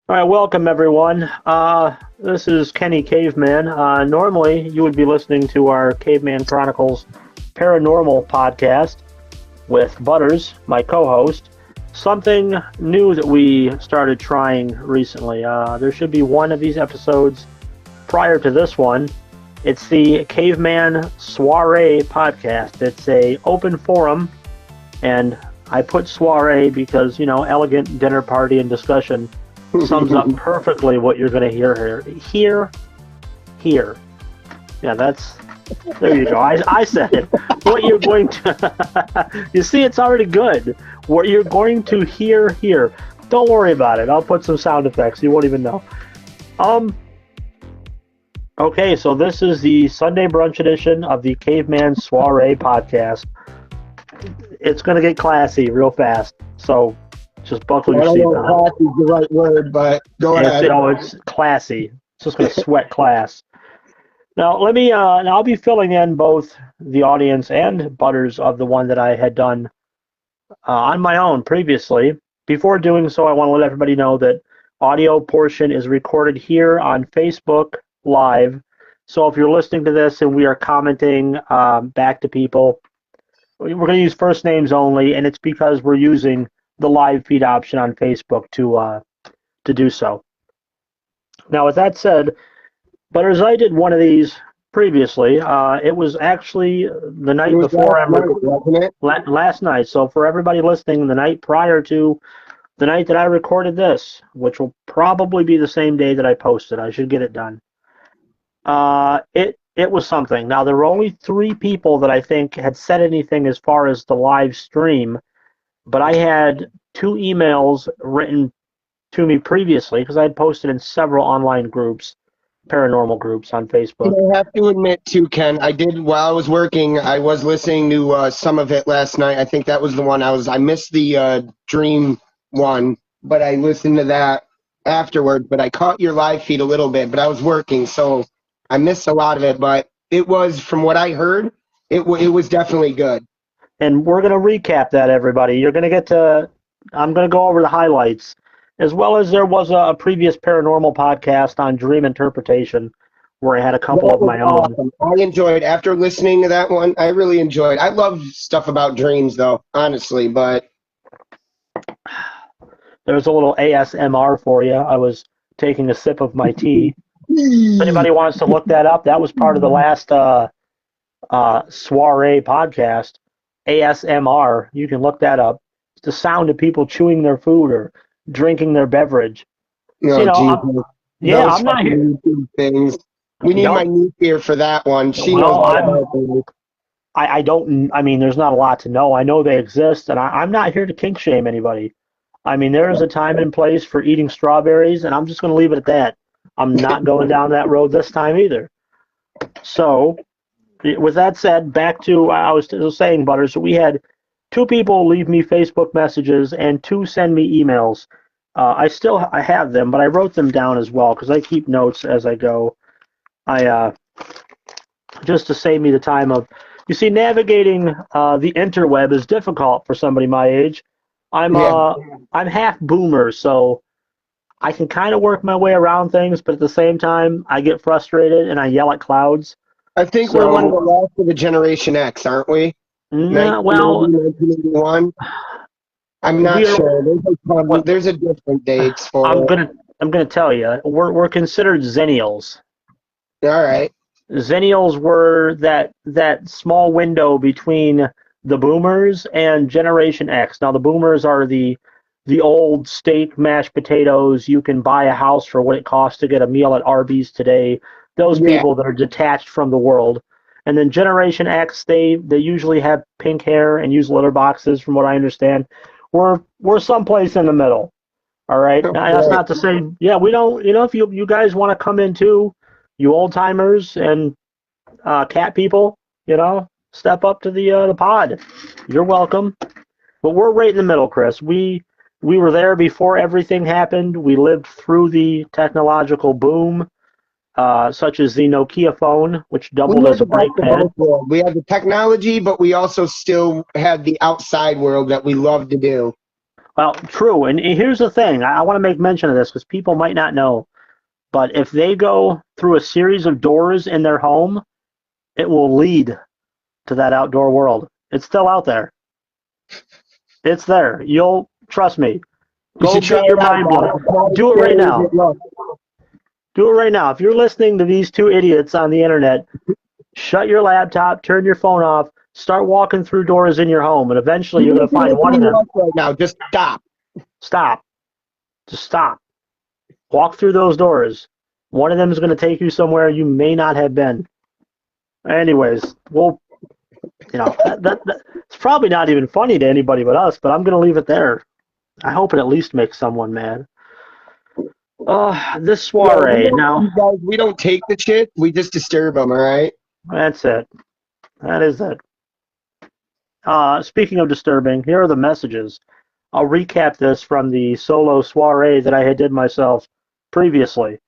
All right, welcome everyone. This is Kenny Caveman. Normally, you would be listening to our Caveman Chronicles Paranormal podcast with Butters, my co-host. Something new that we started trying recently. There should be one of these episodes prior to this one. It's the Caveman SOIRÈE podcast. It's a open forum, and I put soiree because, elegant dinner party and discussion sums up perfectly what you're going to hear here. Here. Yeah, there you go. I said it. What you're going to, you see, it's already good. What you're going to hear here. Don't worry about it. I'll put some sound effects. You won't even know. Okay, so this is the Sunday brunch edition of the Caveman SOIRÈE podcast. It's going to get classy real fast. So just buckle your seatbelt. Classy is the right word, but go ahead. It's classy. It's just going to sweat class. Now, I'll be filling in both the audience and Butters of the one that I had done on my own previously. Before doing so, I want to let everybody know that audio portion is recorded here on Facebook Live. So if you're listening to this and we are commenting back to people, we're going to use first names only, and it's because we're using the live feed option on Facebook to do so. Now, with that said, Butters, I did one of these previously. It was actually the night before last night. So for everybody listening, the night prior to the night that I recorded this, which will probably be the same day that I posted. I should get it done. It was something. Now, there were only 3 people that I think had said anything as far as the live stream, but I had 2 emails written to me previously because I had posted in several online groups, paranormal groups on Facebook. I have to admit, too, Ken, I did, while I was working, I was listening to some of it last night. I think that was the one I missed the dream one, but I listened to that afterward. But I caught your live feed a little bit, but I was working, so I missed a lot of it. But it was, from what I heard, it was definitely good. And we're going to recap that, everybody. You're going to get I'm going to go over the highlights, as well as there was a previous paranormal podcast on dream interpretation where I had a couple of my own. Awesome. I enjoyed, after listening to that one, I really enjoyed. I love stuff about dreams, though, honestly, but there's a little ASMR for you. I was taking a sip of my tea. If anybody wants to look that up, that was part of the last SOIRÈE podcast. ASMR, you can look that up. It's the sound of people chewing their food or drinking their beverage. I'm not here. Things. We need my niece here for that one. She knows. I don't. I mean, there's not a lot to know. I know they exist, and I'm not here to kink shame anybody. I mean, there is a time and place for eating strawberries, and I'm just going to leave it at that. I'm not going down that road this time either. So, with that said, back to I was saying, Butters. So we had 2 people leave me Facebook messages and 2 send me emails. I have them, but I wrote them down as well because I keep notes as I go. Just to save me the time of, you see, navigating the interweb is difficult for somebody my age. I'm half boomer, so I can kind of work my way around things, but at the same time, I get frustrated and I yell at clouds. I think we're one of the last of the Generation X, aren't we? No, well, 1981. I'm not sure. There's a different dates for. I'm gonna tell you, we're considered Zennials. All right. Zennials were that small window between the Boomers and Generation X. Now, the Boomers are the old steak, mashed potatoes. You can buy a house for what it costs to get a meal at Arby's today. Those people that are detached from the world. And then Generation X, they usually have pink hair and use litter boxes, from what I understand. We're someplace in the middle. All right. Now, that's not to say, we don't. If you guys want to come in too, you old timers and cat people, step up to the pod. You're welcome. But we're right in the middle, Chris. We were there before everything happened. We lived through the technological boom. Such as the Nokia phone, which doubled as a brake pad. We had the technology, but we also still had the outside world that we love to do. Well, true. And here's the thing. I want to make mention of this because people might not know. But if they go through a series of doors in their home, it will lead to that outdoor world. It's still out there. It's there. You'll trust me. Go get your mind blown. Do it right now. Do it right now. If you're listening to these two idiots on the internet, shut your laptop, turn your phone off, start walking through doors in your home, and eventually you're going to find one of them. Right now, just stop. Stop. Just stop. Walk through those doors. One of them is going to take you somewhere you may not have been. Anyways, well, it's probably not even funny to anybody but us, but I'm going to leave it there. I hope it at least makes someone mad. This soiree, now... Guys, we don't take the shit, we just disturb them, all right? That's it. That is it. Speaking of disturbing, here are the messages. I'll recap this from the solo soiree that I had did myself previously.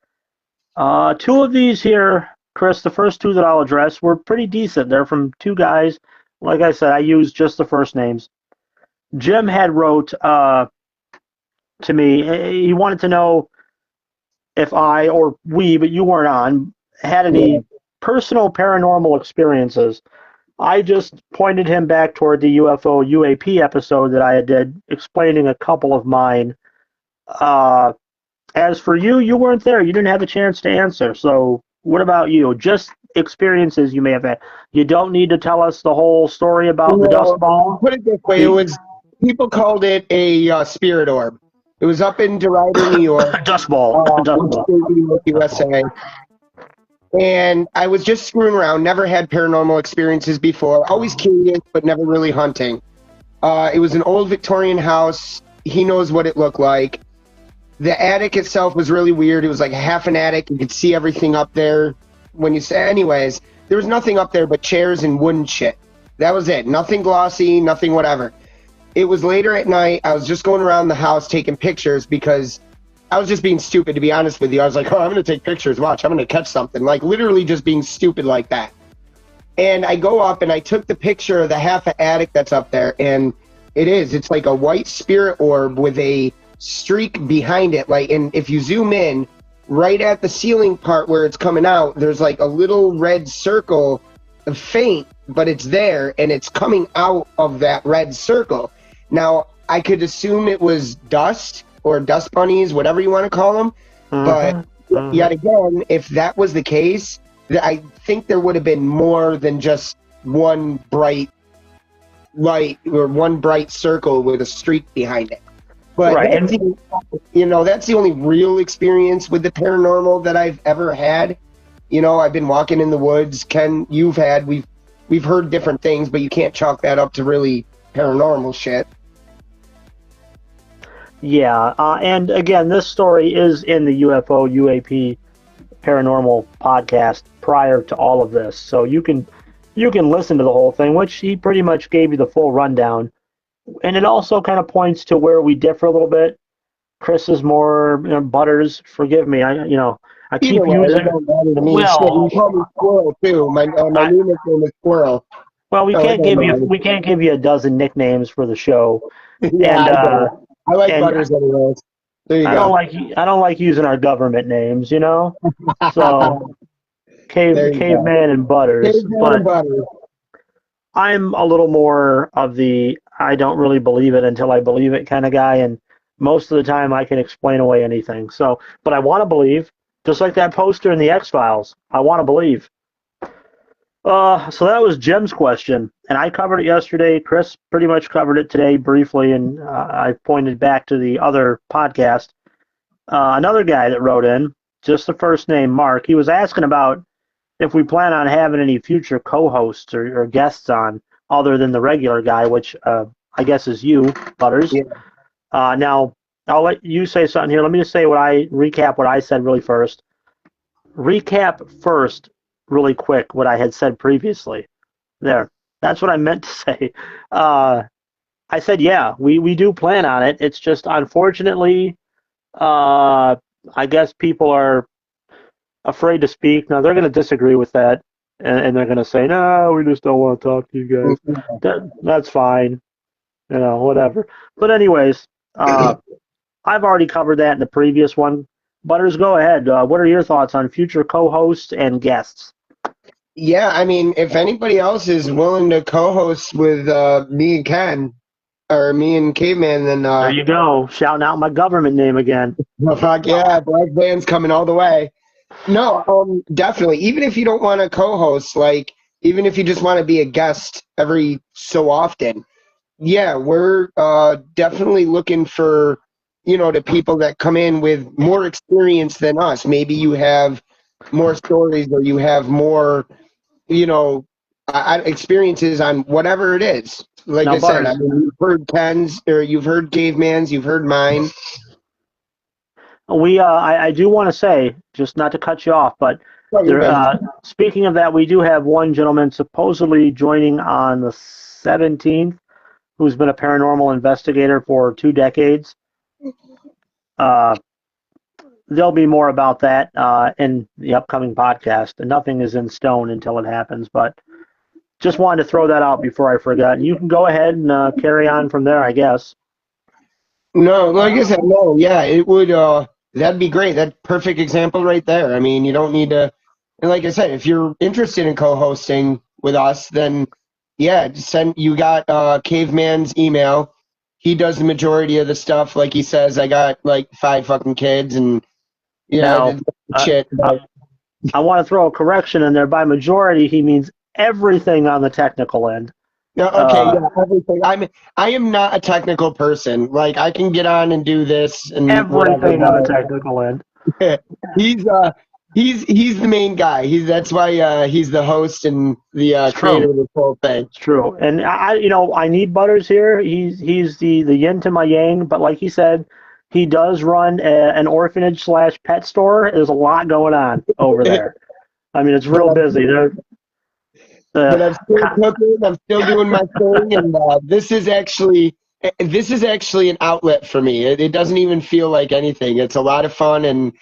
Two of these here, Chris, the first two that I'll address were pretty decent. They're from two guys. Like I said, I used just the first names. Jim had wrote to me, he wanted to know if I, or we, but you weren't on, had any personal paranormal experiences. I just pointed him back toward the UFO UAP episode that I did, explaining a couple of mine. As for you, you weren't there. You didn't have a chance to answer. So what about you? Just experiences you may have had. You don't need to tell us the whole story about the dust ball. Put it this way, people called it a spirit orb. It was up in DeRidder, New York. Dust ball. USA. And I was just screwing around, never had paranormal experiences before, always curious, but never really hunting. It was an old Victorian house. He knows what it looked like. The attic itself was really weird. It was like half an attic. You could see everything up there. When you say, anyways, there was nothing up there but chairs and wooden shit. That was it. Nothing glossy, nothing whatever. It was later at night. I was just going around the house taking pictures because I was just being stupid, to be honest with you. I was like, oh, I'm going to take pictures. Watch, I'm going to catch something. Like, literally just being stupid like that. And I go up and I took the picture of the half an attic that's up there. And it's like a white spirit orb with a streak behind it. Like, and if you zoom in, right at the ceiling part where it's coming out, there's like a little red circle, faint, but it's there, and it's coming out of that red circle. Now, I could assume it was dust or dust bunnies, whatever you want to call them. But yet again, if that was the case, I think there would have been more than just one bright light or one bright circle with a streak behind it. But right. That's the only real experience with the paranormal that I've ever had. I've been walking in the woods. Ken, you've had, we've heard different things, but you can't chalk that up to really paranormal shit. Yeah, and again, this story is in the UFO UAP paranormal podcast prior to all of this, so you can listen to the whole thing, which he pretty much gave you the full rundown, and it also kind of points to where we differ a little bit. Chris is more Butters. Forgive me, I keep using. Well, you call me Squirrel too. My new nickname is Squirrel. Well, we can't give you a dozen nicknames for the show, yeah, and I like Butters anyways. There you go. I don't like using our government names, So Caveman and Butters. Butters. I'm a little more of the I don't really believe it until I believe it kind of guy, and most of the time I can explain away anything. So, but I want to believe, just like that poster in the X-Files. I want to believe. So that was Jim's question, and I covered it yesterday. Chris pretty much covered it today briefly, and I pointed back to the other podcast. Another guy that wrote in, just the first name, Mark, he was asking about if we plan on having any future co-hosts or guests on other than the regular guy, which I guess is you, Butters. Yeah. Now, I'll let you say something here. Let me just recap what I said really first. Recap first, really quick, what I had said previously. There. That's what I meant to say. I said, yeah, we do plan on it. It's just, unfortunately, I guess people are afraid to speak. Now, they're going to disagree with that, and they're going to say, no, we just don't want to talk to you guys. That's fine. Whatever. But anyways, I've already covered that in the previous one. Butters, go ahead. What are your thoughts on future co-hosts and guests? Yeah, I mean, if anybody else is willing to co-host with me and Ken, or me and Caveman, then There you go, shouting out my government name again. well, fuck yeah, Black Van's coming all the way. No, definitely. Even if you don't want to co-host, like even if you just want to be a guest every so often, yeah, we're definitely looking for, the people that come in with more experience than us. Maybe you have more stories or you have more, experiences on whatever it is. Like Now, I said, I Butters, mean, you've heard Ken's, or you've heard Caveman's, you've heard mine. I do want to say, just not to cut you off, but Oh, you're good. speaking of that, we do have one gentleman supposedly joining on the 17th, who's been a paranormal investigator for 2 decades. There'll be more about that in the upcoming podcast. And nothing is in stone until it happens, but just wanted to throw that out before I forgot. You can go ahead and carry on from there, I guess. No, like I said, no, yeah, it would, that'd be great. That perfect example right there. I mean, you don't need to, and like I said, if you're interested in co-hosting with us, then yeah, just you got Caveman's email. He does the majority of the stuff. Like he says, I got like 5 fucking kids and Now, shit. I want to throw a correction in there. By majority, he means everything on the technical end. Yeah, okay, yeah, everything. I am not a technical person. Like I can get on and do this and Everything on the whatever. technical end. He's the main guy. That's why he's the host and the creator of this whole thing. It's true. And I need Butters here. He's the yin to my yang, but like he said, he does run an orphanage / pet store. There's a lot going on over there. I mean, it's real busy. But I'm still cooking. I'm still doing my thing, and this is actually an outlet for me. It doesn't even feel like anything. It's a lot of fun, and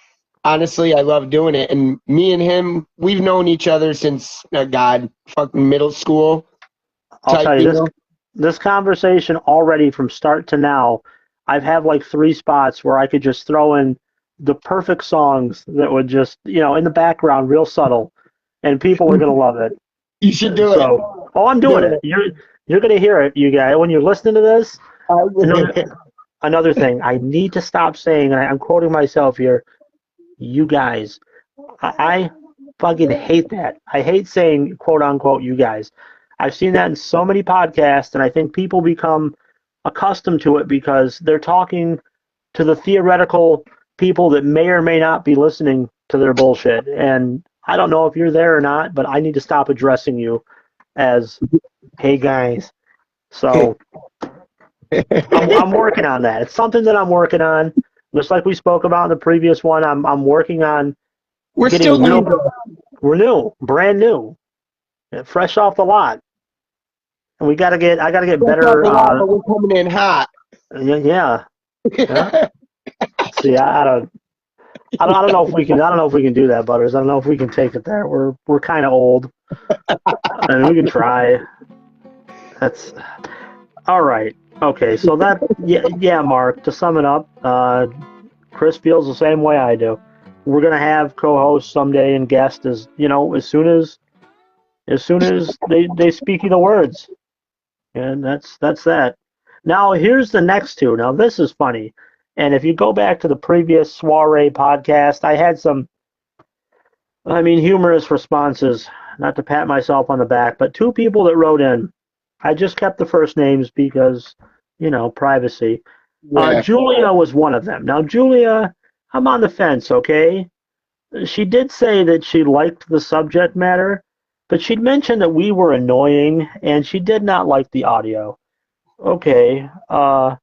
honestly, I love doing it. And me and him, we've known each other since fucking middle school. I'll tell you this conversation already from start to now, I've had like 3 spots where I could just throw in the perfect songs that would just, in the background, real subtle, and people are gonna love it. You should do it. Oh, I'm doing it. You're gonna hear it, you guys. When you're listening to this, another thing, I need to stop saying, and I'm quoting myself here, you guys. I fucking hate that. I hate saying quote unquote you guys. I've seen that in so many podcasts, and I think people become accustomed to it because they're talking to the theoretical people that may or may not be listening to their bullshit. And I don't know if you're there or not, but I need to stop addressing you as, hey guys. So I'm working on that. It's something that I'm working on. Just like we spoke about in the previous one, I'm working on. We're still new. We're new, brand new, fresh off the lot, and I gotta get better. But we're coming in hot. Yeah. See, I don't know if we can. I don't know if we can do that, Butters. I don't know if we can take it there. We're kind of old. I mean, we can try. That's all right. Okay, so that yeah, Mark. To sum it up, Chris feels the same way I do. We're gonna have co-hosts someday and guests as soon as they speak you the words, and that's that. Now here's the next 2. Now this is funny, and if you go back to the previous soiree podcast, I had some, humorous responses. Not to pat myself on the back, but 2 people that wrote in. I just kept the first names because, privacy. Yeah. Julia was one of them. Now, Julia, I'm on the fence, okay? She did say that she liked the subject matter, but she'd mentioned that we were annoying, and she did not like the audio. Okay, I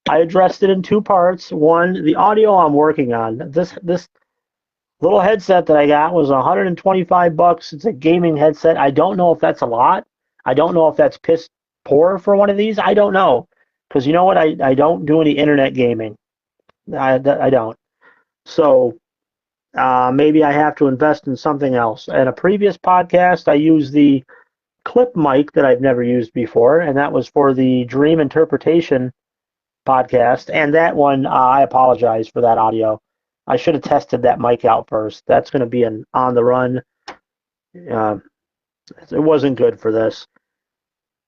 addressed it in 2 parts. One, the audio I'm working on. This little headset that I got was $125. It's a gaming headset. I don't know if that's a lot. I don't know if that's piss poor for one of these. I don't know. Because you know what? I don't do any internet gaming. I don't. So maybe I have to invest in something else. In a previous podcast, I used the clip mic that I've never used before, and that was for the dream interpretation podcast, and that one, I apologize for that audio. I should have tested that mic out first. That's going to be an on the run. It wasn't good for this.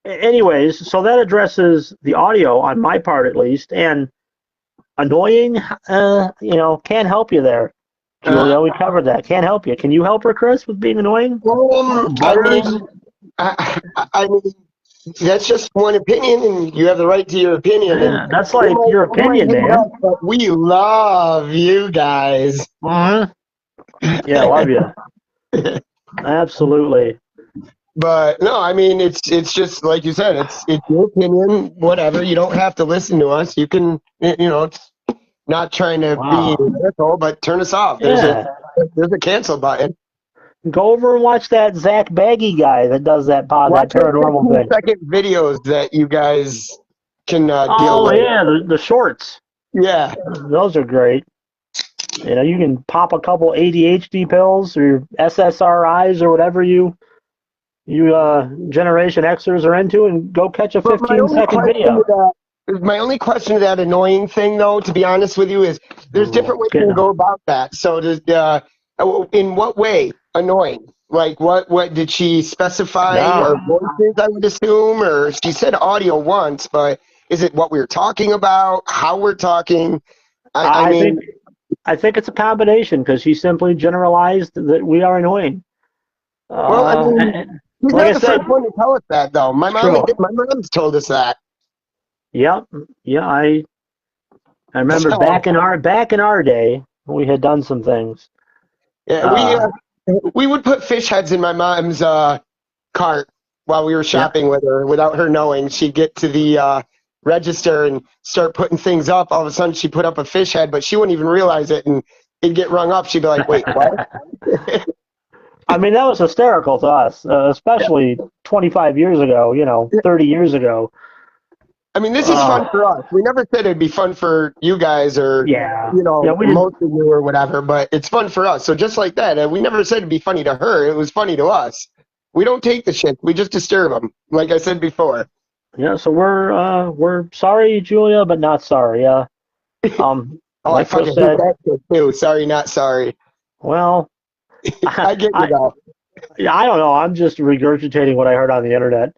Anyways, so that addresses the audio on my part at least, and annoying, can't help you there. Julia, we covered that. Can't help you. Can you help her, Chris, with being annoying? I mean, that's just one opinion, and you have the right to your opinion. Yeah, that's like your opinion, man. But we love you guys. Yeah, I love you. Absolutely. But no, I mean, it's just like you said. It's your opinion. Whatever. You don't have to listen to us. You can, it's not trying to be an asshole, but turn us off. There's a cancel button. Go over and watch that Zach Baggy guy that does that paranormal thing. Second videos that you guys can deal with. Oh yeah, the shorts. Yeah, those are great. You can pop a couple ADHD pills or SSRIs or whatever you Generation Xers are into, and go catch a 15-second video. My only question to that annoying thing, though, to be honest with you, is there's different ways to go about that. So, in what way annoying? Like, what did she specify? Or voices, I would assume, or she said audio once, but is it what we were talking about? How we're talking? I think it's a combination, because she simply generalized that we are annoying. Well, she's not the first one to tell us that, though. My mom's told us that. Yep. Yeah, I remember back in our day, we had done some things. Yeah, we would put fish heads in my mom's cart while we were shopping with her without her knowing. She'd get to the register and start putting things up. All of a sudden, she'd put up a fish head, but she wouldn't even realize it, and it'd get rung up. She'd be like, "Wait, what?" I mean, that was hysterical to us, especially 25 years ago. 30 years ago. I mean, this is fun for us. We never said it'd be fun for you guys or, most of you or whatever, but it's fun for us. So just like that, we never said it'd be funny to her. It was funny to us. We don't take the shit. We just disturb them, like I said before. Yeah, so we're sorry, Julia, but not sorry. I fucking hate that shit too. Sorry, not sorry. Well, I get you though. I don't know. I'm just regurgitating what I heard on the internet.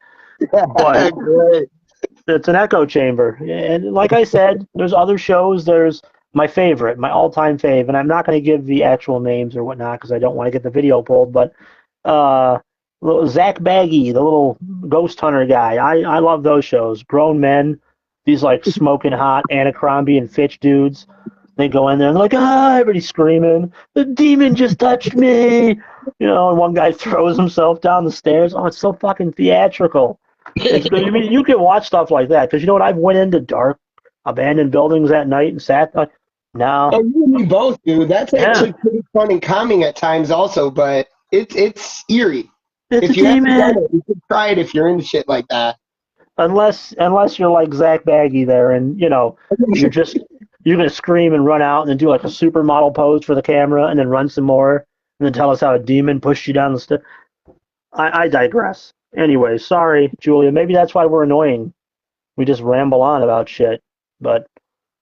But great. It's an echo chamber. And like I said, there's other shows. There's my favorite, my all-time fave, and I'm not going to give the actual names or whatnot because I don't want to get the video pulled, but Zach Baggy, the little ghost hunter guy, I love those shows. Grown men, these like smoking hot Abercrombie and Fitch dudes, they go in there and they're like, everybody's screaming, the demon just touched me, and one guy throws himself down the stairs. Oh, it's so fucking theatrical. I mean, you can watch stuff like that because you know what? I've went into dark, abandoned buildings at night and sat like, no. Oh, you and me both, dude. That's actually pretty fun and calming at times, also. But it's eerie. If you haven't done it, you should try it if you're into shit like that. Unless you're like Zach Baggy there, and you're gonna scream and run out and then do like a supermodel pose for the camera and then run some more and then tell us how a demon pushed you down the stairs. I digress. Anyway, sorry, Julia. Maybe that's why we're annoying. We just ramble on about shit. But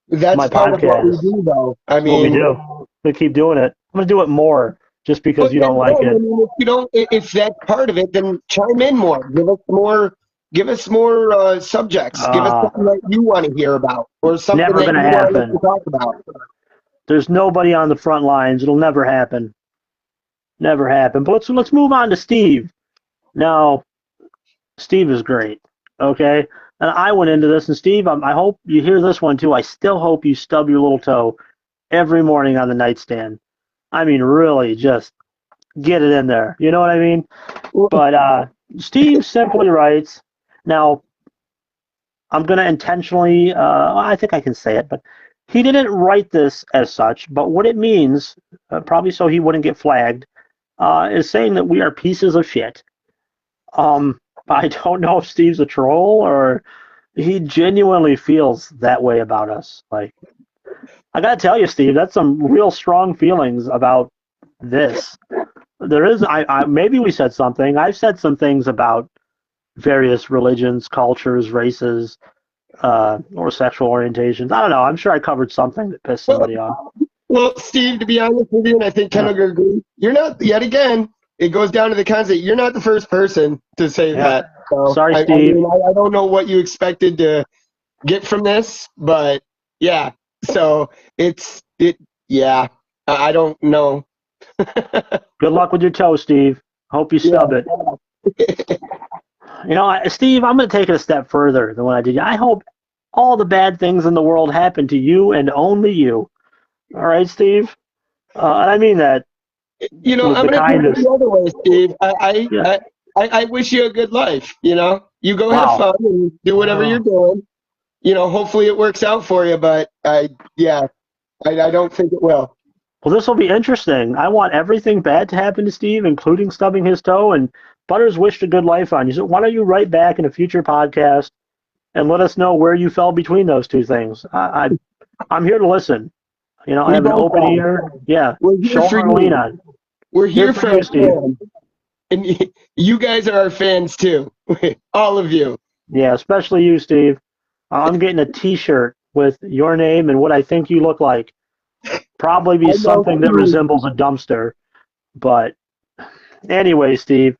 that's my part podcast. of what we do, though. I mean, we do. We keep doing it. I'm gonna do it more just because you don't like it. I mean, if that's part of it, then chime in more. Give us more. Give us more subjects. Give us something that you want to hear about, or something that you want us to talk about. There's nobody on the front lines. It'll never happen. Never happen. But let's move on to Steve. Now, Steve is great, okay? And I went into this, and Steve, I hope you hear this one too. I still hope you stub your little toe every morning on the nightstand. I mean, really, just get it in there. You know what I mean? But Steve simply writes, now, I'm going to intentionally, I think I can say it, but he didn't write this as such, but what it means, probably so he wouldn't get flagged, is saying that we are pieces of shit. I don't know if Steve's a troll or he genuinely feels that way about us. Like, I gotta tell you, Steve, that's some real strong feelings about this. There is, maybe we said something. I've said some things about various religions, cultures, races, or sexual orientations. I don't know. I'm sure I covered something that pissed somebody off. Well, Steve, to be honest with you, and I think Ken will agree, you're not, yet again, it goes down to the concept, you're not the first person to say that. So, Sorry, Steve. I don't know what you expected to get from this, but yeah. So yeah, I don't know. Good luck with your toe, Steve. Hope you stub it. You know, Steve, I'm going to take it a step further than what I did. I hope all the bad things in the world happen to you and only you. All right, Steve? And I mean that. You know, I'm going to take it the other way, Steve. I wish you a good life, you know? You go have fun and do whatever you're doing. You know, hopefully it works out for you, but I don't think it will. Well, this will be interesting. I want everything bad to happen to Steve, including stubbing his toe, and Butters wished a good life on you. So why don't you write back in a future podcast and let us know where you fell between those two things? I'm here to listen. You know, I have an open ear. Yeah, shoulder to lean on. We're here for you, Steve. And you guys are our fans too. All of you. Yeah, especially you, Steve. I'm getting a T-shirt with your name and what I think you look like. Probably be something that resembles a dumpster. But anyway, Steve,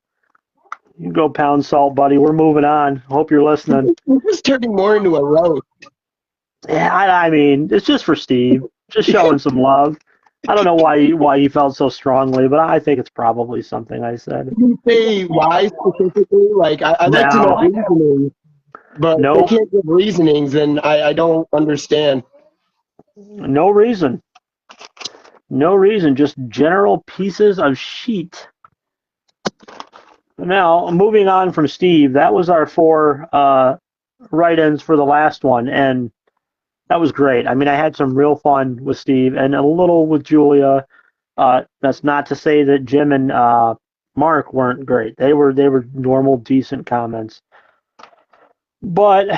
you go pound salt, buddy. We're moving on. Hope you're listening. This is turning more into a roast. Yeah, I mean, it's just for Steve. Just showing some love. I don't know why you felt so strongly, but I think it's probably something I said. Did you say why specifically? Like, I like to know reasonings, but if they can't give reasonings, then I don't understand. No reason. No reason. Just general pieces of shit. Now, moving on from Steve, that was our 4 write-ins for the last one, and that was great. I mean, I had some real fun with Steve and a little with Julia. That's not to say that Jim and Mark weren't great. They were normal, decent comments. But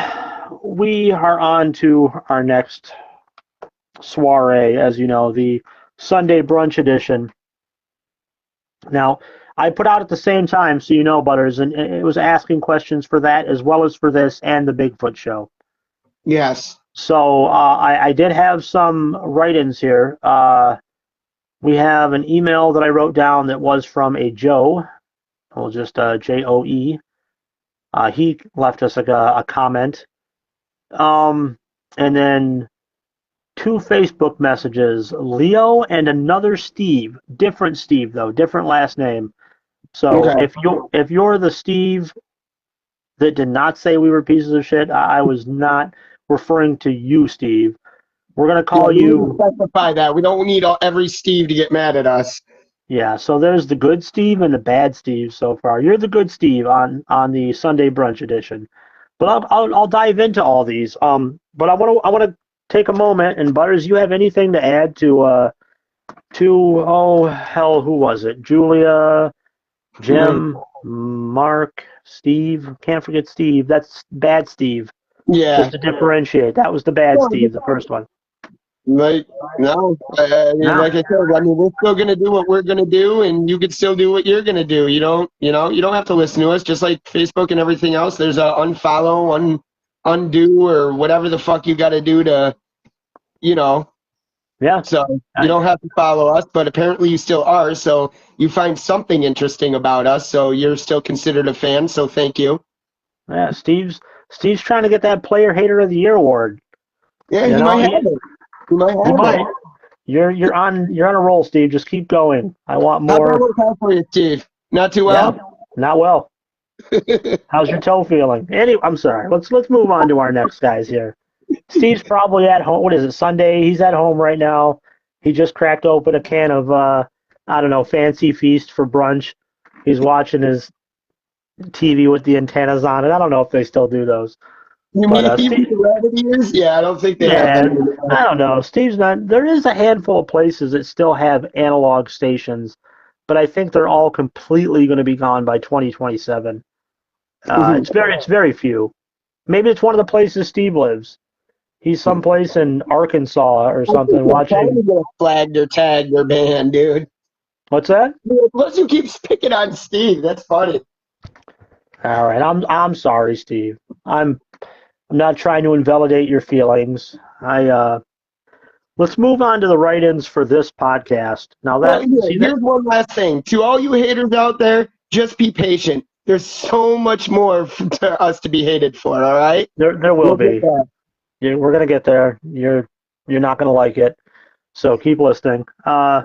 we are on to our next soiree, as you know, the Sunday brunch edition. Now, I put out at the same time, so you know, Butters, and it was asking questions for that as well as for this and the Bigfoot show. Yes. So I did have some write-ins here. We have an email that I wrote down that was from a Joe. Well, just Joe. He left us a comment. And then 2 Facebook messages, Leo and another Steve. Different Steve, though. Different last name. So if you're the Steve that did not say we were pieces of shit, I was not referring to you, Steve. We're going to call you... Specify that. We don't need every Steve to get mad at us. Yeah, so there's the good Steve and the bad Steve so far. You're the good Steve on the Sunday brunch edition. But I'll dive into all these. But I want to take a moment, and Butters, you have anything to add to oh hell, who was it? Julia, Jim, Mark, Steve. Can't forget Steve. That's bad Steve. Yeah. Just to differentiate, that was the bad Steve, the first one. Like, no. Like I said, I mean, we're still gonna do what we're gonna do, and you can still do what you're gonna do. You don't have to listen to us. Just like Facebook and everything else, there's a unfollow, undo, or whatever the fuck you got to do to, Yeah. So you don't have to follow us, but apparently you still are. So you find something interesting about us. So you're still considered a fan. So thank you. Yeah, Steve's trying to get that Player Hater of the Year award. Yeah, you might have it. You might. You're on a roll, Steve. Just keep going. I want more. How's that work out for you, Steve? Not too well? Yeah, not well. How's your toe feeling? I'm sorry. Let's move on to our next guys here. Steve's probably at home. What is it, Sunday? He's at home right now. He just cracked open a can of, I don't know, Fancy Feast for brunch. He's watching his TV with the antennas on it. I don't know if they still do those. You mean the rabbit ears? Yeah, I don't think they have. I don't know. Steve's not. There is a handful of places that still have analog stations, but I think they're all completely going to be gone by 2027. It's very few. Maybe it's one of the places Steve lives. He's someplace in Arkansas or something watching. Flagged or tagged or banned, dude. What's that? Plus, you keep picking on Steve. That's funny. All right, I'm sorry, Steve. I'm I'm not trying to invalidate your feelings. Let's move on to the write-ins for this podcast. Now here's one last thing. To all you haters out there, just be patient. There's so much more for us to be hated for, all right? There will be. Yeah, we're going to get there. You're not going to like it. So keep listening. I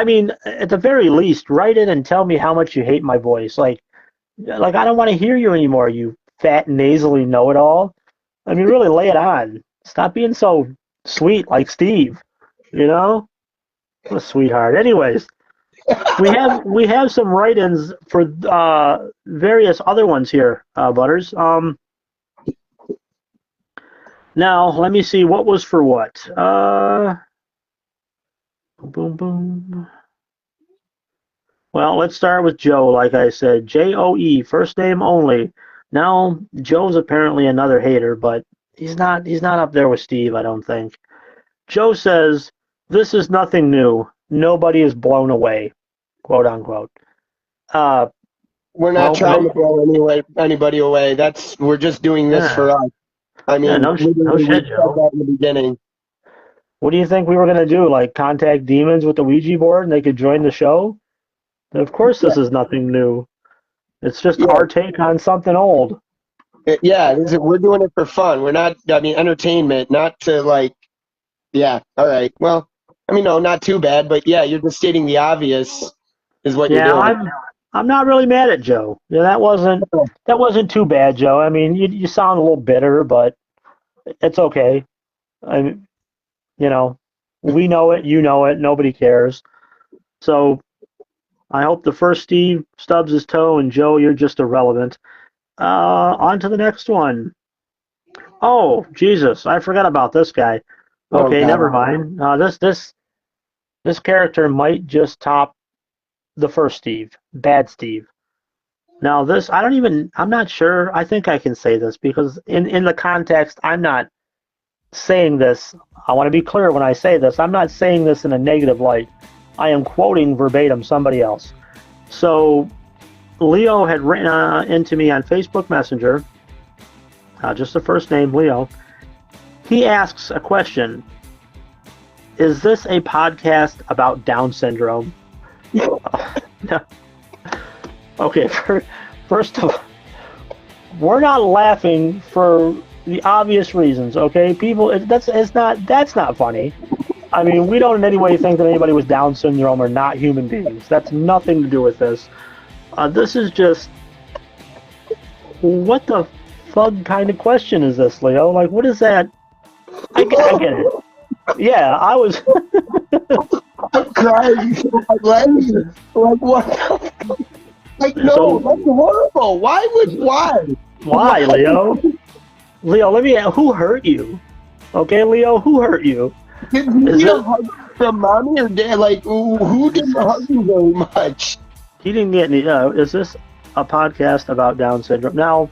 mean, at the very least, write in and tell me how much you hate my voice. Like I don't want to hear you anymore, you fat, nasally know-it-all. I mean, really lay it on. Stop being so sweet like Steve, you know? What a sweetheart. Anyways, we have some write-ins for various other ones here, Butters. Now, let me see what was for what. Boom, boom. Well, let's start with Joe, like I said. Joe, first name only. Now, Joe's apparently another hater, but he's not up there with Steve, I don't think. Joe says, "This is nothing new. Nobody is blown away," quote unquote. We're not trying to blow anybody away. We're just doing this for us. I mean, no shit, Joe. That in the beginning. What do you think we were gonna do? Like contact demons with the Ouija board and they could join the show? And of course, this is nothing new. It's just our take on something old. We're doing it for fun. We're not, entertainment, not to all right. Well, no, not too bad, but you're just stating the obvious is what you're doing. I'm not really mad at Joe. Yeah, that wasn't too bad, Joe. I mean, you sound a little bitter, but it's okay. We know it, you know it, nobody cares. So I hope the first Steve stubs his toe, and Joe, you're just irrelevant. On to the next one. Oh, Jesus, I forgot about this guy. Okay, never mind. This character might just top the first Steve, Bad Steve. Now this, I'm not sure. I think I can say this because in the context, I'm not saying this. I want to be clear when I say this. I'm not saying this in a negative light. I am quoting verbatim somebody else. So Leo had written into me on Facebook Messenger, just the first name, Leo. He asks a question. Is this a podcast about Down syndrome? No. Okay, first of all, we're not laughing for the obvious reasons, okay? People, that's not funny. I mean, we don't in any way think that anybody with Down syndrome are not human beings. That's nothing to do with this. This is just, what the fuck kind of question is this, Leo? Like, what is that? I get it. Yeah, I was. I'm crying. I'm laughing. Like, what? Like, no, that's horrible. Why, Leo? Leo, let me ask, who hurt you? Okay, Leo, who hurt you? Did you get a hug from mommy or dad? Like, who didn't hug you very much? He didn't get any. Is this a podcast about Down syndrome? Now,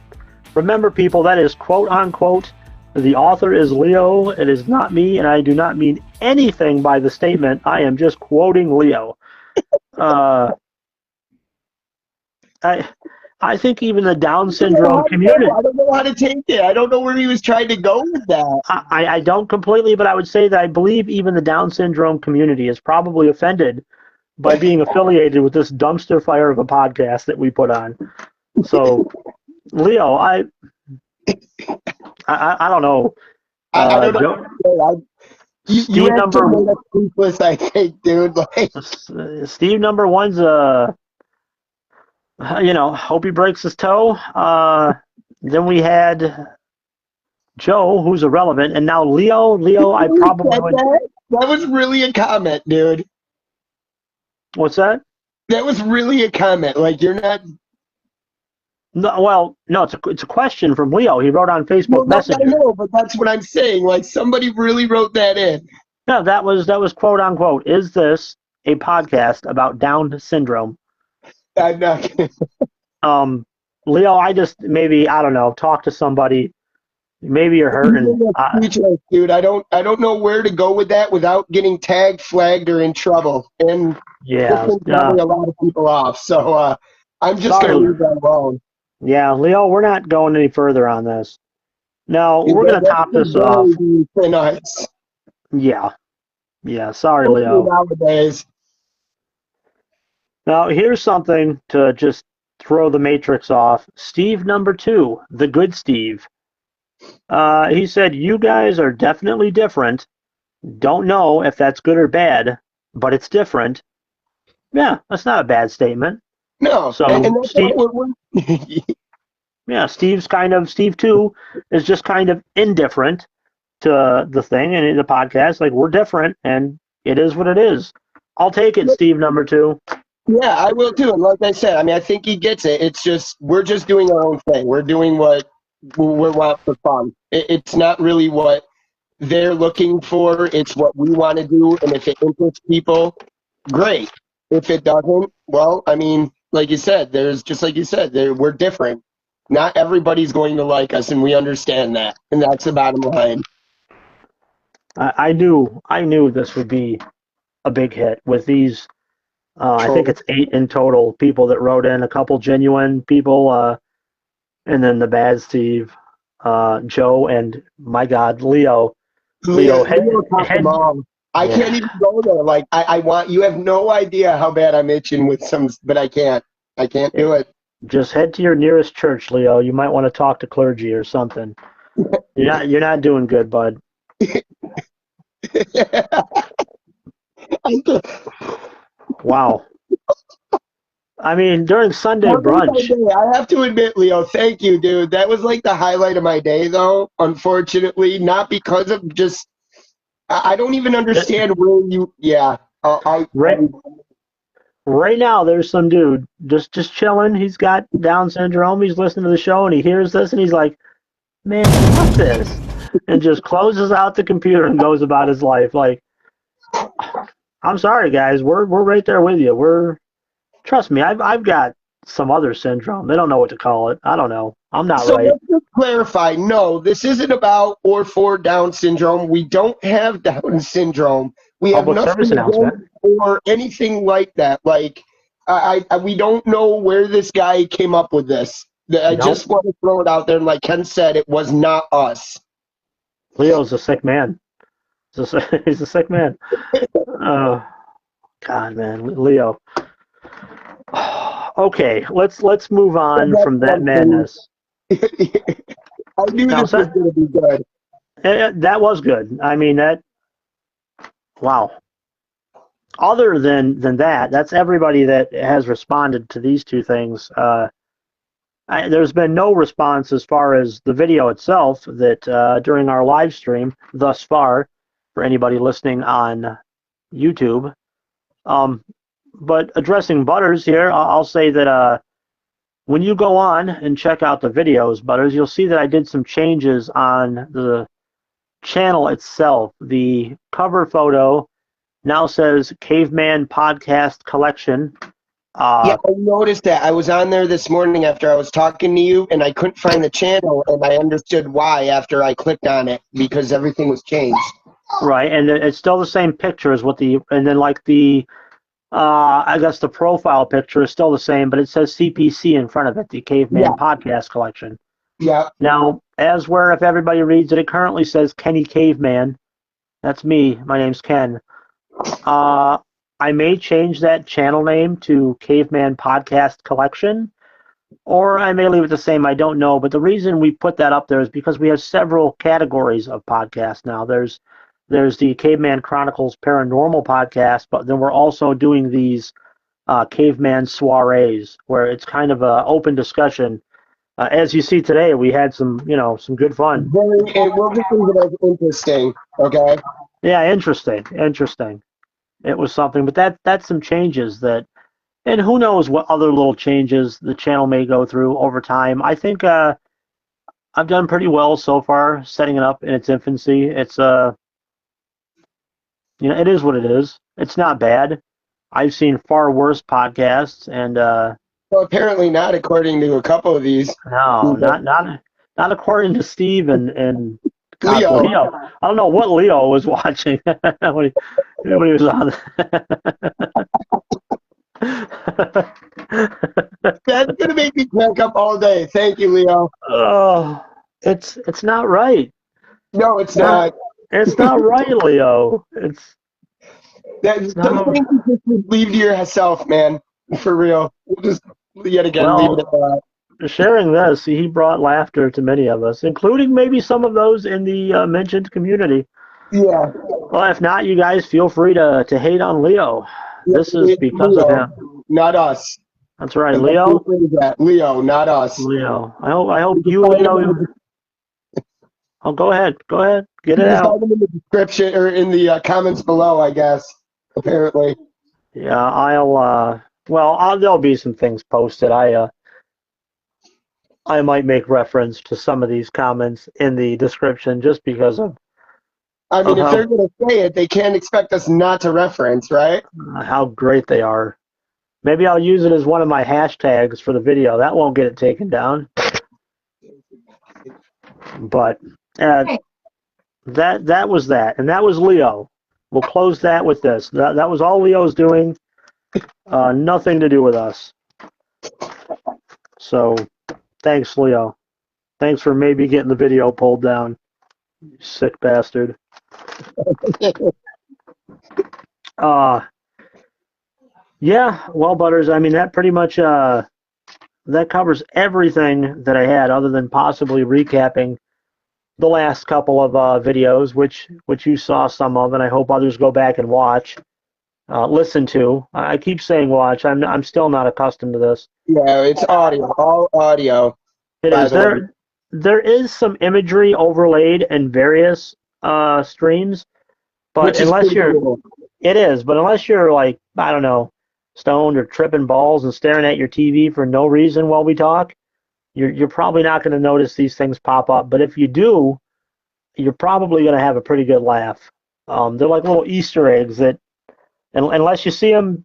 remember, people, that is quote unquote. The author is Leo. It is not me, and I do not mean anything by the statement. I am just quoting Leo. I think even the Down syndrome community. I don't know how to take it. I don't know where he was trying to go with that. I don't completely, but I would say that I believe even the Down syndrome community is probably offended by being affiliated with this dumpster fire of a podcast that we put on. So, Leo, I don't know. I don't know. Steve number ruthless, I think, dude. Like, Steve number one's hope he breaks his toe. Then we had Joe, who's irrelevant, and now Leo. I probably would. That was really a comment, dude. What's that? That was really a comment. Like, you're not. No, well, no, it's a question from Leo. He wrote on Facebook Messenger. I know, but that's what I'm saying. Like, somebody really wrote that in. No, that was quote unquote. Is this a podcast about Down syndrome? I'm not kidding. Leo, I don't know, talk to somebody. Maybe you're hurting. Dude, I don't know where to go with that without getting tagged, flagged, or in trouble. And a lot of people off. So I'm just going to leave that alone. Yeah, Leo, we're not going any further on this. Now we're gonna top this off. Thin ice. Yeah. Sorry, Leo. Nowadays. Now here's something to just throw the Matrix off. Steve number 2, the good Steve. He said, "You guys are definitely different. Don't know if that's good or bad, but it's different." Yeah, that's not a bad statement. No. So And that's Steve, yeah, Steve 2 is just kind of indifferent to the thing and the podcast. Like, we're different, and it is what it is. I'll take it, Steve number 2. I will too. And like I said, I mean, I think he gets it. It's just we're just doing our own thing. We're doing what we want for fun. It's not really what they're looking for. It's what we want to do. And if it interests people, great. If it doesn't, well, I mean, like you said, we're different. Not everybody's going to like us, and we understand that. And that's the bottom line. I knew this would be a big hit with these. I think it's 8 in total people that wrote in, a couple genuine people, and then the bad Steve, Joe, and my God, Leo. Leo I can't even go there. Like I want. You have no idea how bad I'm itching with some, but I can't. I can't do it. Just head to your nearest church, Leo. You might want to talk to clergy or something. You're not doing good, bud. Wow. I mean, during Sunday brunch. I have to admit, Leo, thank you, dude. That was like the highlight of my day, though, unfortunately. Not because of just, I don't even understand where you, Right now, there's some dude just chilling. He's got Down syndrome. He's listening to the show, and he hears this, and he's like, "Man, fuck this," and just closes out the computer and goes about his life. Like, I'm sorry, guys. We're right there with you. Trust me. I've got some other syndrome. They don't know what to call it. I don't know. I'm not right. Let's just clarify. No, this isn't about or for Down syndrome. We don't have Down syndrome. We have nothing or anything like that. Like, we don't know where this guy came up with this. I just want to throw it out there. And like Ken said, it was not us. Leo's a sick man. He's a sick man. Oh, God, man. Leo. Okay, let's move on from that madness. I knew this was going to be good. That was good. I mean, wow. Other than that, that's everybody that has responded to these two things. There's been no response as far as the video itself that during our live stream thus far, for anybody listening on YouTube. But addressing Butters here, I'll say that when you go on and check out the videos, Butters, you'll see that I did some changes on the channel itself. The cover photo now says Caveman Podcast Collection. Yeah, I noticed that. I was on there this morning after I was talking to you, and I couldn't find the channel, and I understood why after I clicked on it, because everything was changed. Right, and it's still the same picture as and then like I guess the profile picture is still the same, but it says CPC in front of it, the Caveman Podcast Collection. Yeah. Now, if everybody reads it, it currently says Kenny Caveman. That's me. My name's Ken. I may change that channel name to Caveman Podcast Collection, or I may leave it the same. I don't know. But the reason we put that up there is because we have several categories of podcasts now. There's the Caveman Chronicles Paranormal podcast, but then we're also doing these Caveman Soirees, where it's kind of an open discussion. As you see today, we had some good fun. We'll just leave it as interesting, okay? Yeah, interesting. It was something, but that's some changes and who knows what other little changes the channel may go through over time. I think I've done pretty well so far setting it up in its infancy. It's it is what it is. It's not bad. I've seen far worse podcasts, and well, apparently not, according to a couple of these. No, not according to Steve and Leo. I don't know what Leo was watching when he was on. That's gonna make me crack up all day. Thank you, Leo. Oh, It's not right. No, it's not. It's not right, Leo. Some things you just leave to yourself, man. For real. We'll just yet again leave it at that. Sharing this, he brought laughter to many of us, including maybe some of those in the mentioned community. Yeah. Well, if not, you guys feel free to hate on Leo. This is because Leo, of him. not us. That's right, Leo. Leo, not us. Leo. I hope you, Leo. Oh, go ahead. Get it out. In the description or in the comments below, I guess. Apparently. Yeah, there'll be some things posted. I might make reference to some of these comments in the description just because of. I mean, if they're going to say it, they can't expect us not to reference, right? How great they are. Maybe I'll use it as one of my hashtags for the video. That won't get it taken down. But that was that, and that was Leo. We'll close that with this. That was all Leo's doing. Nothing to do with us. So, thanks, Leo. Thanks for maybe getting the video pulled down. You sick bastard. Yeah, well, Butters, I mean, that pretty much that covers everything that I had, other than possibly recapping the last couple of videos, which you saw some of, and I hope others go back and watch, listen to. I keep saying watch. I'm still not accustomed to this. Yeah, it's audio, all audio. It is. There is some imagery overlaid in various streams, but unless you're, cool. It is. But unless you're like, I don't know, stoned or tripping balls and staring at your TV for no reason while we talk, you're probably not going to notice these things pop up. But if you do, you're probably going to have a pretty good laugh. They're like little Easter eggs that, unless you see them,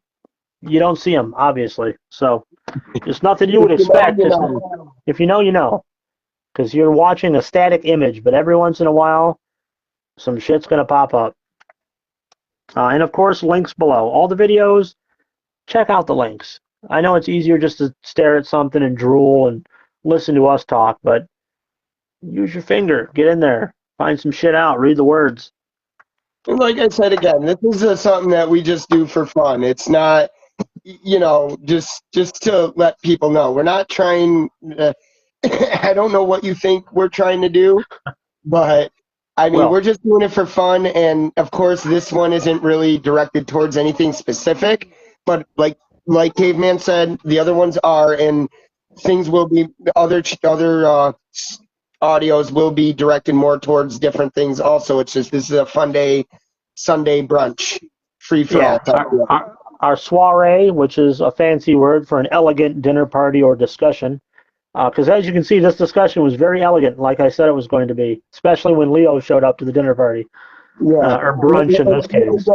you don't see them, obviously. So it's nothing you would expect. If you know, you know. Because you're watching a static image, but every once in a while, some shit's going to pop up. And, of course, links below. All the videos, check out the links. I know it's easier just to stare at something and drool and listen to us talk, but use your finger. Get in there. Find some shit out. Read the words. And like I said again, this is something that we just do for fun. It's not, just to let people know. We're not trying... I don't know what you think we're trying to do, but I mean, we're just doing it for fun. And of course, this one isn't really directed towards anything specific, but like Caveman said, the other ones are, and things will be, other audios will be directed more towards different things also. It's just, this is a fun day, Sunday brunch, free for all. Our soiree, which is a fancy word for an elegant dinner party or discussion. Because as you can see, this discussion was very elegant, like I said it was going to be, especially when Leo showed up to the dinner party. Yeah. Or brunch in this case.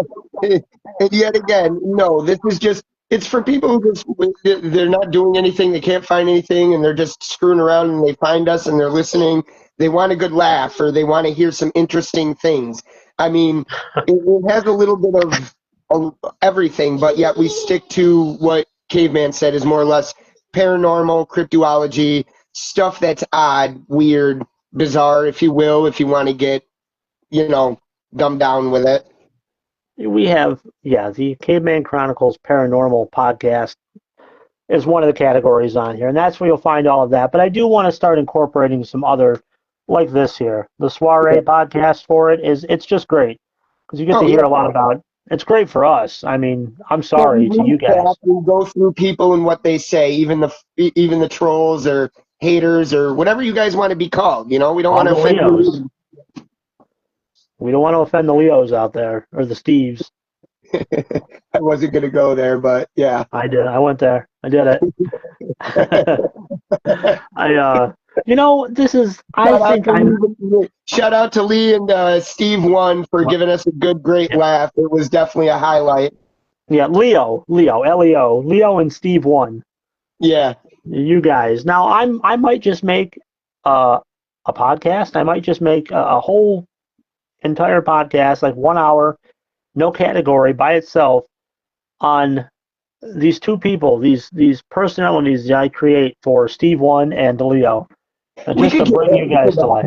And yet again, no, this is just, it's for people who just, they're not doing anything, they can't find anything, and they're just screwing around, and they find us, and they're listening. They want a good laugh, or they want to hear some interesting things. I mean, it has a little bit of everything, but yet we stick to what Caveman said is more or less paranormal, cryptozoology, stuff that's odd, weird, bizarre, if you will, if you want to get, dumbed down with it. We have, the Caveman Chronicles Paranormal Podcast is one of the categories on here, and that's where you'll find all of that. But I do want to start incorporating some other, like this here. The Soiree podcast for it it's just great, because you get to hear a lot about it. It's great for us. I mean, I'm sorry to you guys. We go through people and what they say, even the trolls or haters or whatever you guys want to be called. We don't want to offend Leos. We don't want to offend the Leos out there, or the Steves. I wasn't going to go there, but yeah. I did. I went there. I did it. This is, shout out to Lee and Steve One for giving us a great laugh. It was definitely a highlight. Yeah, Leo, L-E-O, Leo and Steve One. Yeah. You guys. Now, I might just make a podcast. I might just make a whole entire podcast, like 1 hour, no category, by itself, on these two people, these personalities that I create for Steve One and Leo. We just could to bring you guys to life.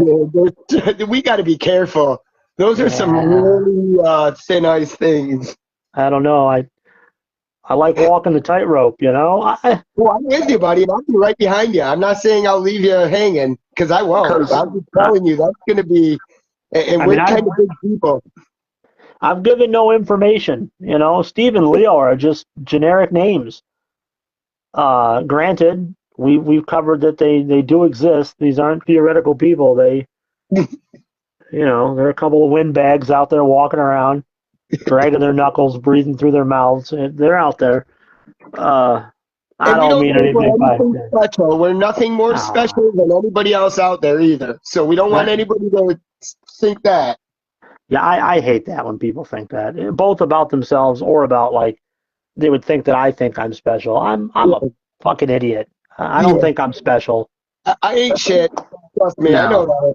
We got to be careful. Those are some really thin ice things. I don't know. I like walking the tightrope, you know? Well, I'm with you, buddy. I'll be right behind you. I'm not saying I'll leave you hanging, because I won't. I'm just telling you, that's going to be, and we're kind of big people. I've given no information, you know? Steve and Leo are just generic names. Granted, we've covered that they do exist. These aren't theoretical people. They, you know, there are a couple of windbags out there walking around, dragging their knuckles, breathing through their mouths. They're out there. I don't mean anything by it. Special. We're nothing more special than anybody else out there either. So we don't want anybody to think that. Yeah, I hate that when people think that, both about themselves or about, like, they would think that I think I'm special. I'm a fucking idiot. I don't think I'm special. I ain't shit. Trust me, I know that.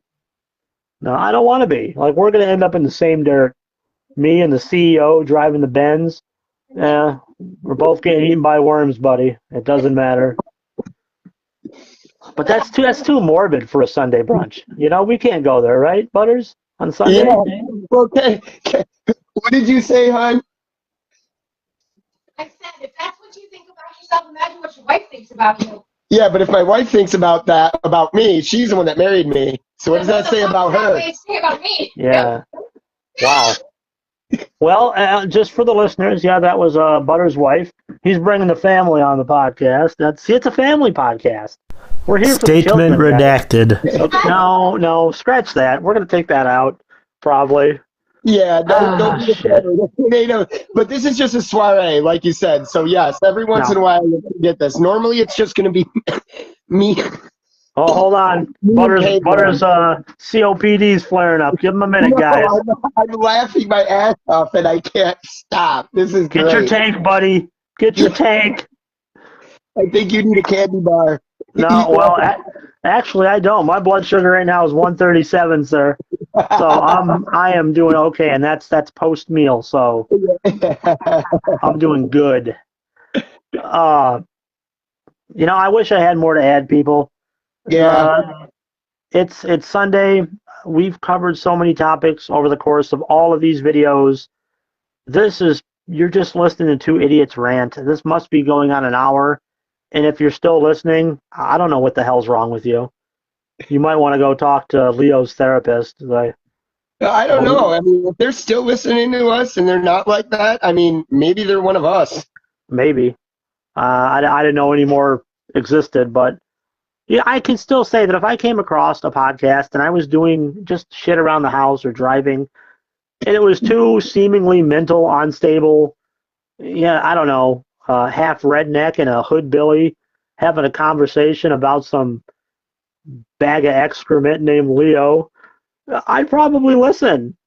No, I don't want to be. Like, we're going to end up in the same dirt. Me and the CEO driving the Benz. Yeah, we're both getting eaten by worms, buddy. It doesn't matter. But that's too morbid for a Sunday brunch. You know, we can't go there, right, Butters? On Sunday? Yeah. Okay. What did you say, hon? I said, if that's what you think about yourself, imagine what your wife thinks about you. Yeah, but if my wife thinks about that about me, she's the one that married me. So what does that say about her? Say about me. Yeah. Wow. Well, just for the listeners, yeah, that was Butter's wife. He's bringing the family on the podcast. It's a family podcast. We're here for Statement redacted. No, scratch that. We're going to take that out, probably. Yeah, don't be afraid. But this is just a soiree, like you said. So, yes, every once in a while you get this. Normally, it's just going to be me. Oh, hold on. Butters COPD's flaring up. Give him a minute, guys. I'm laughing my ass off, and I can't stop. This is great. Get your tank, buddy. Get your tank. I think you need a candy bar. No, well, actually, I don't. My blood sugar right now is 137, sir. So I am doing okay, and that's post meal. So I'm doing good. You know, I wish I had more to add, people. Yeah. It's Sunday. We've covered so many topics over the course of all of these videos. You're just listening to two idiots rant. This must be going on an hour. And if you're still listening, I don't know what the hell's wrong with you. You might want to go talk to Leo's therapist. I don't know. I mean, if they're still listening to us and they're not like that, I mean, maybe they're one of us. Maybe. I didn't know any more existed, but yeah, I can still say that if I came across a podcast and I was doing just shit around the house or driving, and it was two seemingly mental, unstable, I don't know, half redneck and a hood Billy having a conversation about some bag of excrement named Leo, I'd probably listen.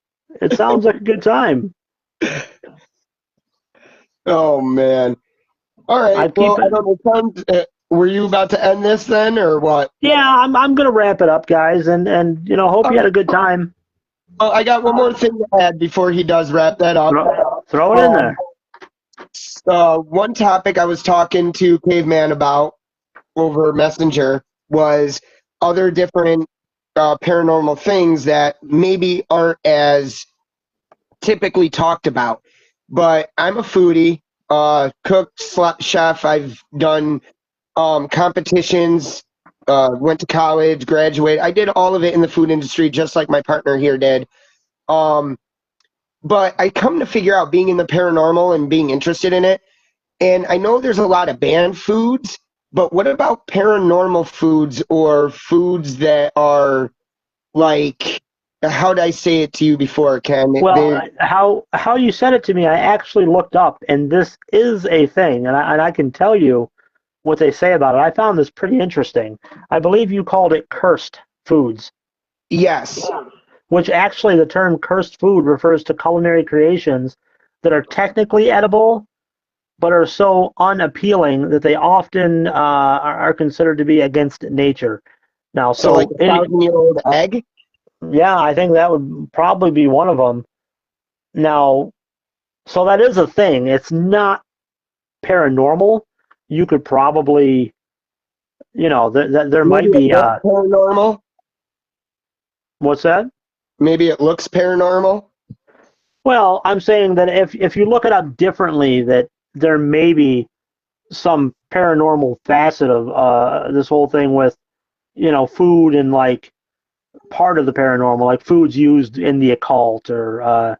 It sounds like a good time. Oh, man. All right. I don't know. Were you about to end this then, or what? Yeah, I'm going to wrap it up, guys, and hope you had a good time. Well, I got one more thing to add before he does wrap that up. Throw it in there. One topic I was talking to Caveman about over Messenger was other different paranormal things that maybe aren't as typically talked about. But I'm a foodie, cook, chef. I've done competitions, went to college, graduated. I did all of it in the food industry, just like my partner here did. But I come to figure out being in the paranormal and being interested in it. And I know there's a lot of banned foods, but what about paranormal foods or foods that are like, how did I say it to you before, Ken? Well, how you said it to me, I actually looked up, and this is a thing, and I can tell you what they say about it. I found this pretty interesting. I believe you called it cursed foods. Yes. Which actually the term cursed food refers to culinary creations that are technically edible, but are so unappealing that they often are considered to be against nature. Now, so like a 1,000-year-old egg? Yeah, I think that would probably be one of them. Now, so that is a thing. It's not paranormal. You could probably you know, there might Maybe be. it looks paranormal. What's that? Maybe it looks paranormal. Well, I'm saying that if you look it up differently, that there may be some paranormal facet of this whole thing with, you know, food and like part of the paranormal, like foods used in the occult or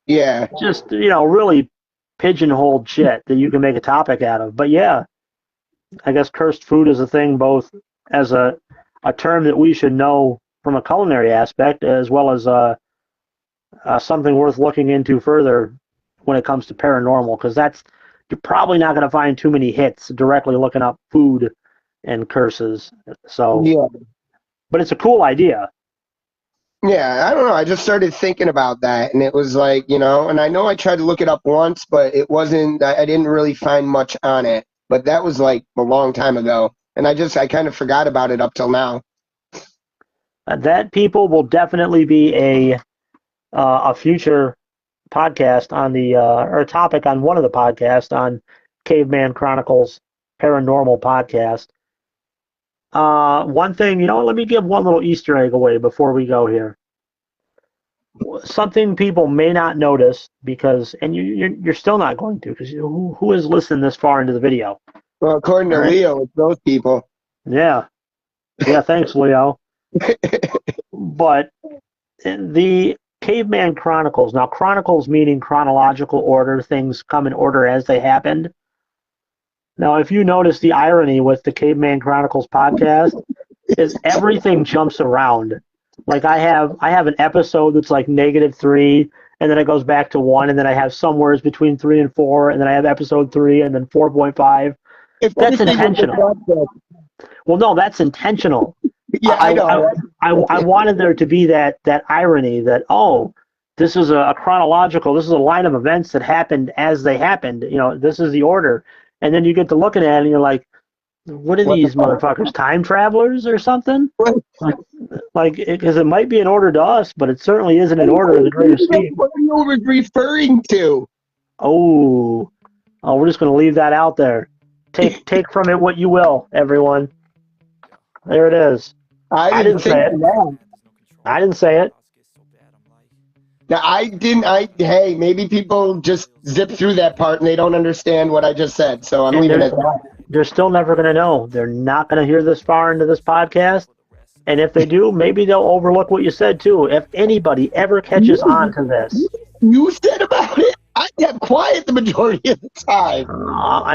Yeah. just, you know, really pigeonholed shit that you can make a topic out of. But yeah, I guess cursed food is a thing, both as a term that we should know from a culinary aspect, as well as something worth looking into further when it comes to paranormal, because you're probably not going to find too many hits directly looking up food and curses. So, Yeah. but it's a cool idea. Yeah, I don't know. I just started thinking about that, and it was like, you know, and I know I tried to look it up once, but it wasn't, I didn't really find much on it. But that was like a long time ago, and I kind of forgot about it up till now. That, people, will definitely be a future podcast on the or topic on one of the podcasts on Caveman Chronicles Paranormal Podcast. One thing, you know, let me give one little Easter egg away before we go here. Something people may not notice, because, and you're still not going to, because who has listened this far into the video? Well, according to All right. Leo, it's those people. Yeah. Thanks, Leo. But the Caveman Chronicles, now chronicles meaning chronological order, things come in order as they happened. Now, if you notice, the irony with the Caveman Chronicles podcast is everything jumps around. Like I have an episode that's like -3, and then it goes back to 1, and then I have somewheres between 3 and 4, and then I have episode 3, and then 4.5. That's intentional. Well, no, that's intentional. Yeah, I know. I wanted there to be that irony that, oh, this is a chronological, this is a line of events that happened as they happened. You know, this is the order. And then you get to looking at it and you're like, what are these motherfuckers, time travelers or something? Like, because it might be in order to us, but it certainly isn't in order of the greater scheme. What are you referring to? Oh, we're just going to leave that out there. Take from it what you will, everyone. There it is. I didn't say it. I didn't say it. Now, hey, maybe people just zip through that part and they don't understand what I just said, so I'm leaving it at that. They're still never going to know. They're not going to hear this far into this podcast. And if they do, maybe they'll overlook what you said, too. If anybody ever catches on to this. You said about it. I kept quiet the majority of the time.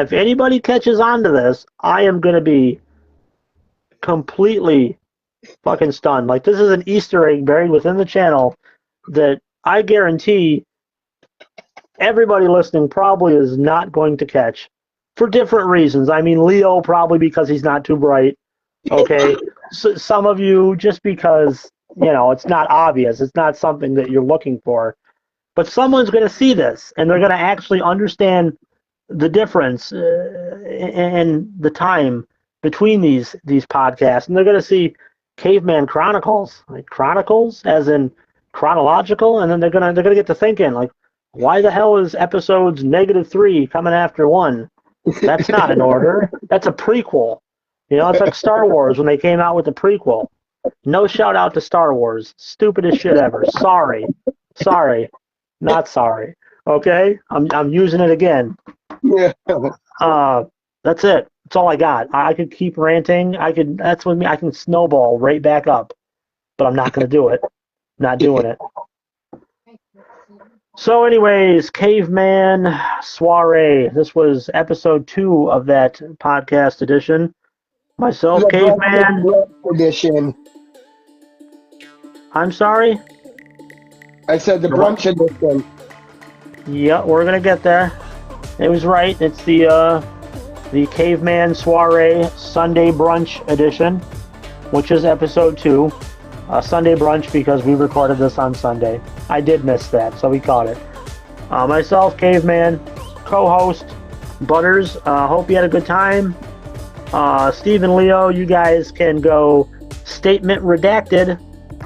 If anybody catches on to this, I am going to be completely fucking stunned. Like, this is an Easter egg buried within the channel that I guarantee everybody listening probably is not going to catch for different reasons. I mean, Leo probably because he's not too bright. Okay. So some of you just because, you know, it's not obvious. It's not something that you're looking for. But someone's going to see this and they're going to actually understand the difference in the time between these podcasts. And they're going to see Caveman Chronicles, like chronicles as in chronological, and then they're gonna get to thinking, like, why the hell is episodes -3 coming after 1? That's not in order. That's a prequel. You know, it's like Star Wars when they came out with the prequel. No shout out to Star Wars. Stupidest shit ever. Sorry. Not sorry. Okay? I'm using it again. Yeah. That's it. That's all I got. I could keep ranting. That's with me. I can snowball right back up. But I'm not gonna do it. Not doing it. So anyways, Caveman SOIRÈE. This was episode 2 of that podcast edition. Myself, Caveman. Edition. I'm sorry? I said the brunch edition. Yeah, we're going to get there. It was right. It's the Caveman SOIRÈE Sunday Brunch edition, which is episode 2. Sunday brunch because we recorded this on Sunday. I did miss that, so we caught it. Myself, Caveman, co-host, Butters. Hope you had a good time. Steve and Leo, you guys can go statement redacted.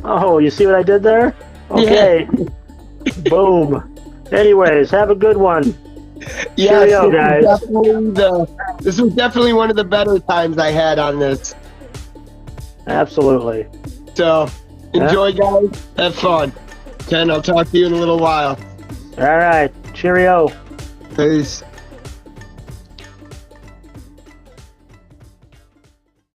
Oh, you see what I did there? Okay. Yeah. Boom. Anyways, have a good one. Yes, Cheerio, guys. this was definitely one of the better times I had on this. Absolutely. So, enjoy, guys. Have fun. Ken, I'll talk to you in a little while. All right. Cheerio. Peace.